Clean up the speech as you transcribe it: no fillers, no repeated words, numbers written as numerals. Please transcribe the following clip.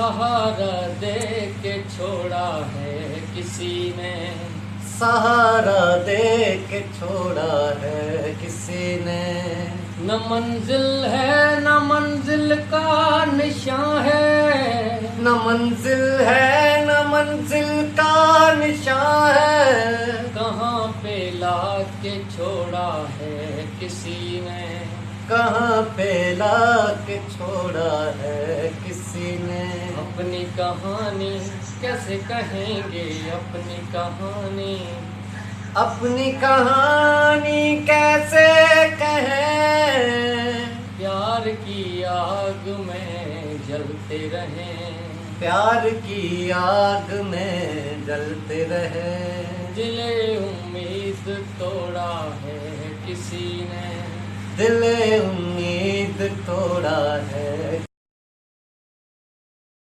सहारा दे के छोड़ा है किसी ने, सहारा दे के छोड़ा है किसी ने। न मंजिल है न मंजिल का निशान है, न मंजिल है न मंजिल का निशान है। कहाँ पे ला के छोड़ा है किसी ने, कहाँ पे ला के छोड़ा है किसी ने। अपनी कहानी कैसे कहेंगे अपनी कहानी, अपनी कहानी कैसे कहें। प्यार की आग में जलते रहें, प्यार की आग में जलते रहे। दिले उम्मीद तोड़ा है किसी ने, दिले उम्मीद तोड़ा है